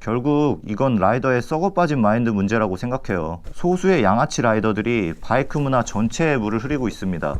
결국 이건 라이더의 썩어빠진 마인드 문제라고 생각해요. 소수의 양아치 라이더들이 바이크 문화 전체에 물을 흐리고 있습니다.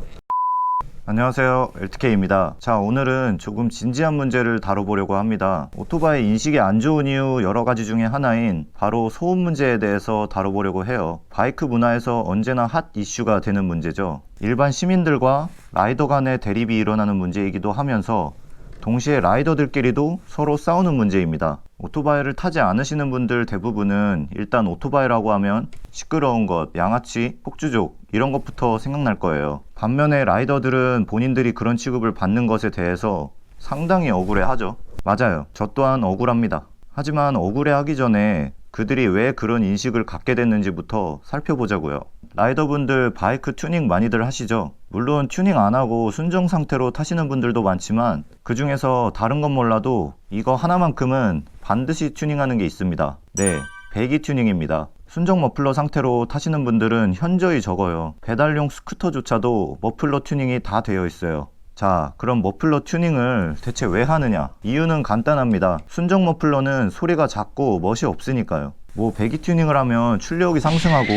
안녕하세요, LTK입니다. 자, 오늘은 조금 진지한 문제를 다뤄보려고 합니다. 오토바이 인식이 안 좋은 이유 여러 가지 중에 하나인 바로 소음 문제에 대해서 다뤄보려고 해요. 바이크 문화에서 언제나 핫 이슈가 되는 문제죠. 일반 시민들과 라이더 간의 대립이 일어나는 문제이기도 하면서 동시에 라이더들끼리도 서로 싸우는 문제입니다. 오토바이를 타지 않으시는 분들 대부분은 일단 오토바이라고 하면 시끄러운 것, 양아치, 폭주족 이런 것부터 생각날 거예요. 반면에 라이더들은 본인들이 그런 취급을 받는 것에 대해서 상당히 억울해하죠. 맞아요. 저 또한 억울합니다. 하지만 억울해하기 전에 그들이 왜 그런 인식을 갖게 됐는지부터 살펴보자고요. 라이더분들 바이크 튜닝 많이들 하시죠? 물론 튜닝 안 하고 순정 상태로 타시는 분들도 많지만 그 중에서 다른 건 몰라도 이거 하나만큼은 반드시 튜닝하는 게 있습니다. 네, 배기 튜닝입니다. 순정 머플러 상태로 타시는 분들은 현저히 적어요. 배달용 스쿠터조차도 머플러 튜닝이 다 되어 있어요. 자, 그럼 머플러 튜닝을 대체 왜 하느냐? 이유는 간단합니다. 순정 머플러는 소리가 작고 멋이 없으니까요. 배기 튜닝을 하면 출력이 상승하고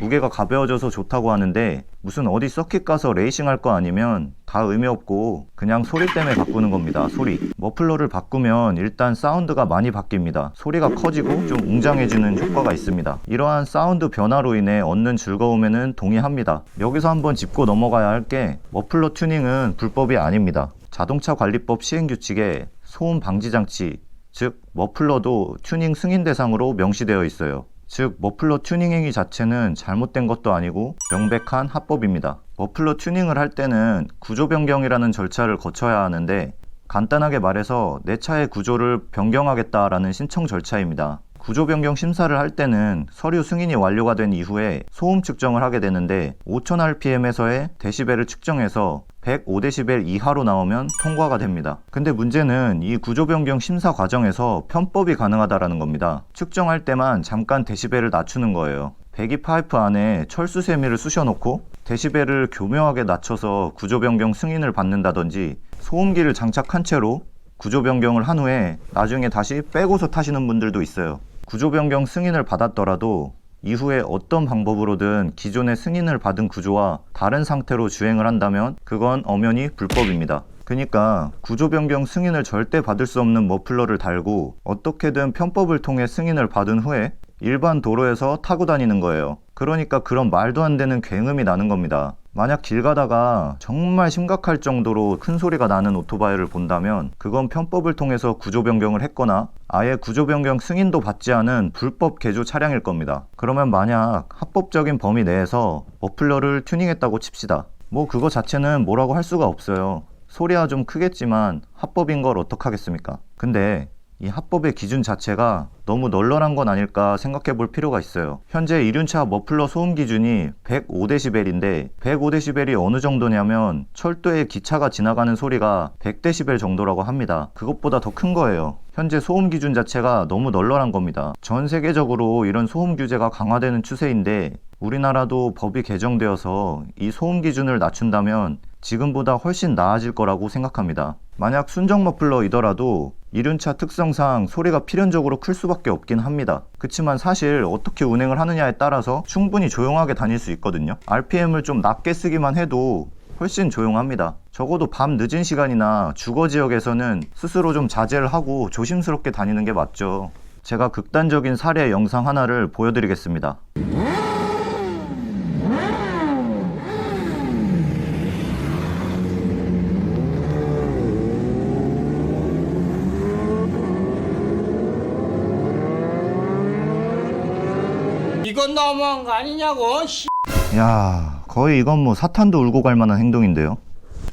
무게가 가벼워져서 좋다고 하는데 무슨 어디 서킷 가서 레이싱 할 거 아니면 다 의미 없고 그냥 소리 때문에 바꾸는 겁니다. 소리. 머플러를 바꾸면 일단 사운드가 많이 바뀝니다. 소리가 커지고 좀 웅장해지는 효과가 있습니다. 이러한 사운드 변화로 인해 얻는 즐거움에는 동의합니다. 여기서 한번 짚고 넘어가야 할 게 머플러 튜닝은 불법이 아닙니다. 자동차 관리법 시행규칙에 소음 방지 장치, 즉 머플러도 튜닝 승인 대상으로 명시되어 있어요. 즉 머플러 튜닝 행위 자체는 잘못된 것도 아니고 명백한 합법입니다. 머플러 튜닝을 할 때는 구조 변경이라는 절차를 거쳐야 하는데 간단하게 말해서 내 차의 구조를 변경하겠다라는 신청 절차입니다. 구조 변경 심사를 할 때는 서류 승인이 완료가 된 이후에 소음 측정을 하게 되는데 5000rpm에서의 데시벨을 측정해서 105dB 이하로 나오면 통과가 됩니다. 근데 문제는 이 구조 변경 심사 과정에서 편법이 가능하다는 겁니다. 측정할 때만 잠깐 데시벨을 낮추는 거예요. 배기 파이프 안에 철수 세미를 쑤셔놓고 데시벨을 교묘하게 낮춰서 구조 변경 승인을 받는다든지 소음기를 장착한 채로 구조 변경을 한 후에 나중에 다시 빼고서 타시는 분들도 있어요. 구조 변경 승인을 받았더라도 이후에 어떤 방법으로든 기존의 승인을 받은 구조와 다른 상태로 주행을 한다면 그건 엄연히 불법입니다. 그러니까 구조 변경 승인을 절대 받을 수 없는 머플러를 달고 어떻게든 편법을 통해 승인을 받은 후에 일반 도로에서 타고 다니는 거예요. 그러니까 그런 말도 안 되는 굉음이 나는 겁니다. 만약 길 가다가 정말 심각할 정도로 큰 소리가 나는 오토바이를 본다면 그건 편법을 통해서 구조 변경을 했거나 아예 구조 변경 승인도 받지 않은 불법 개조 차량일 겁니다. 그러면 만약 합법적인 범위 내에서 머플러를 튜닝했다고 칩시다. 그거 자체는 뭐라고 할 수가 없어요. 소리야 좀 크겠지만 합법인 걸 어떡하겠습니까? 근데 이 합법의 기준 자체가 너무 널널한 건 아닐까 생각해 볼 필요가 있어요. 현재 이륜차 머플러 소음 기준이 105dB인데 105dB이 어느 정도냐면 철도에 기차가 지나가는 소리가 100dB 정도라고 합니다. 그것보다 더 큰 거예요. 현재 소음 기준 자체가 너무 널널한 겁니다. 전 세계적으로 이런 소음 규제가 강화되는 추세인데 우리나라도 법이 개정되어서 이 소음 기준을 낮춘다면 지금보다 훨씬 나아질 거라고 생각합니다. 만약 순정 머플러이더라도 이륜차 특성상 소리가 필연적으로 클 수밖에 없긴 합니다. 그치만 사실 어떻게 운행을 하느냐에 따라서 충분히 조용하게 다닐 수 있거든요. RPM을 좀 낮게 쓰기만 해도 훨씬 조용합니다. 적어도 밤 늦은 시간이나 주거 지역에서는 스스로 좀 자제를 하고 조심스럽게 다니는 게 맞죠. 제가 극단적인 사례 영상 하나를 보여드리겠습니다. 이건 너무한 거 아니냐고. 야, 거의 이건 사탄도 울고 갈 만한 행동인데요.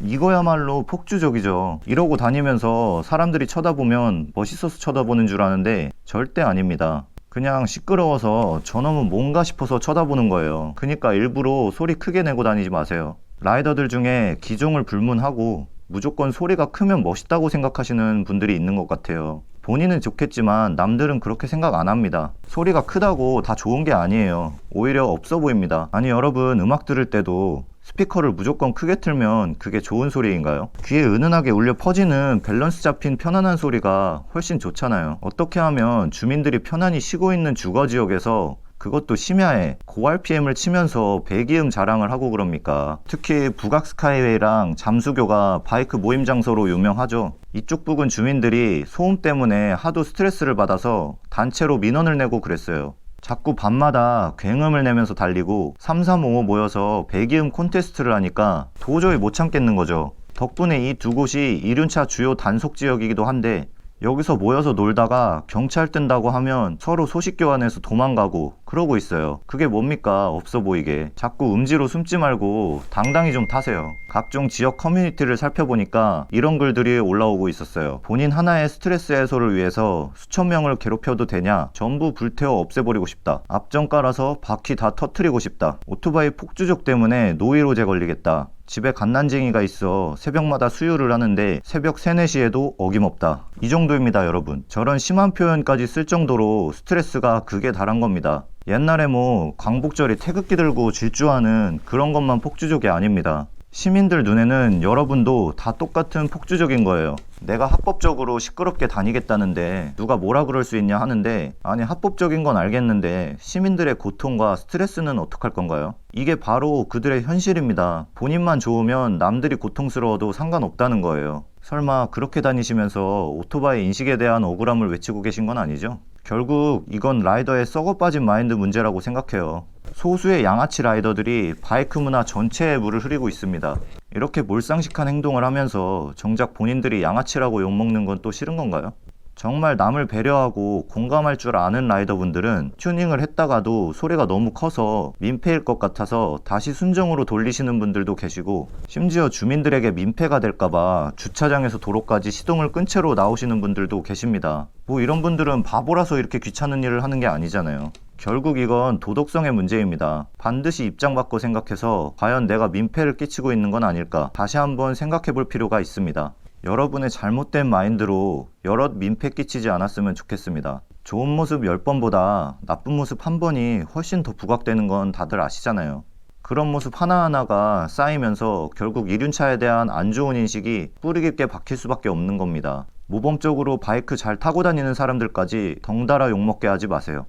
이거야말로 폭주족이죠. 이러고 다니면서 사람들이 쳐다보면 멋있어서 쳐다보는 줄 아는데 절대 아닙니다. 그냥 시끄러워서 저놈은 뭔가 싶어서 쳐다보는 거예요. 그러니까 일부러 소리 크게 내고 다니지 마세요. 라이더들 중에 기종을 불문하고 무조건 소리가 크면 멋있다고 생각하시는 분들이 있는 것 같아요. 본인은 좋겠지만 남들은 그렇게 생각 안 합니다. 소리가 크다고 다 좋은 게 아니에요. 오히려 없어 보입니다. 아니 여러분, 음악 들을 때도 스피커를 무조건 크게 틀면 그게 좋은 소리인가요? 귀에 은은하게 울려 퍼지는 밸런스 잡힌 편안한 소리가 훨씬 좋잖아요. 어떻게 하면 주민들이 편안히 쉬고 있는 주거지역에서 그것도 심야에 고RPM을 치면서 배기음 자랑을 하고 그럽니까? 특히 북악 스카이웨이랑 잠수교가 바이크 모임 장소로 유명하죠. 이쪽 부근 주민들이 소음 때문에 하도 스트레스를 받아서 단체로 민원을 내고 그랬어요. 자꾸 밤마다 굉음을 내면서 달리고 3355 모여서 배기음 콘테스트를 하니까 도저히 못 참겠는 거죠. 덕분에 이 두 곳이 이륜차 주요 단속 지역이기도 한데 여기서 모여서 놀다가 경찰 뜬다고 하면 서로 소식 교환해서 도망가고 그러고 있어요. 그게 뭡니까? 없어 보이게. 자꾸 음지로 숨지 말고 당당히 좀 타세요. 각종 지역 커뮤니티를 살펴보니까 이런 글들이 올라오고 있었어요. 본인 하나의 스트레스 해소를 위해서 수천 명을 괴롭혀도 되냐? 전부 불태워 없애버리고 싶다. 앞전 깔아서 바퀴 다 터트리고 싶다. 오토바이 폭주족 때문에 노이로제 걸리겠다. 집에 갓난쟁이가 있어 새벽마다 수유를 하는데 새벽 3, 4시에도 어김없다. 이 정도입니다, 여러분. 저런 심한 표현까지 쓸 정도로 스트레스가 극에 달한 겁니다. 옛날에 뭐 광복절에 태극기 들고 질주하는 그런 것만 폭주족이 아닙니다. 시민들 눈에는 여러분도 다 똑같은 폭주족인 거예요. 내가 합법적으로 시끄럽게 다니겠다는데 누가 뭐라 그럴 수 있냐 하는데, 아니 합법적인 건 알겠는데 시민들의 고통과 스트레스는 어떡할 건가요? 이게 바로 그들의 현실입니다. 본인만 좋으면 남들이 고통스러워도 상관없다는 거예요. 설마 그렇게 다니시면서 오토바이 인식에 대한 억울함을 외치고 계신 건 아니죠? 결국 이건 라이더의 썩어 빠진 마인드 문제라고 생각해요. 소수의 양아치 라이더들이 바이크 문화 전체에 물을 흐리고 있습니다. 이렇게 몰상식한 행동을 하면서 정작 본인들이 양아치라고 욕먹는 건 또 싫은 건가요? 정말 남을 배려하고 공감할 줄 아는 라이더분들은 튜닝을 했다가도 소리가 너무 커서 민폐일 것 같아서 다시 순정으로 돌리시는 분들도 계시고, 심지어 주민들에게 민폐가 될까봐 주차장에서 도로까지 시동을 끈 채로 나오시는 분들도 계십니다. 뭐 이런 분들은 바보라서 이렇게 귀찮은 일을 하는 게 아니잖아요. 결국 이건 도덕성의 문제입니다. 반드시 입장 바꿔 생각해서 과연 내가 민폐를 끼치고 있는 건 아닐까 다시 한번 생각해 볼 필요가 있습니다. 여러분의 잘못된 마인드로 여럿 민폐 끼치지 않았으면 좋겠습니다. 좋은 모습 10번보다 나쁜 모습 1번이 훨씬 더 부각되는 건 다들 아시잖아요. 그런 모습 하나하나가 쌓이면서 결국 이륜차에 대한 안 좋은 인식이 뿌리 깊게 박힐 수밖에 없는 겁니다. 모범적으로 바이크 잘 타고 다니는 사람들까지 덩달아 욕먹게 하지 마세요.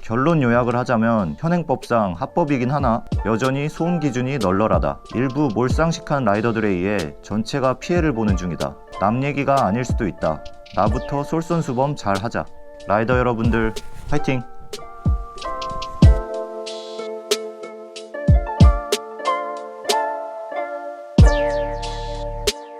결론 요약을 하자면 현행법상 합법이긴 하나 여전히 소음 기준이 널널하다. 일부 몰상식한 라이더들에 의해 전체가 피해를 보는 중이다. 남 얘기가 아닐 수도 있다. 나부터 솔선수범 잘 하자. 라이더 여러분들 화이팅!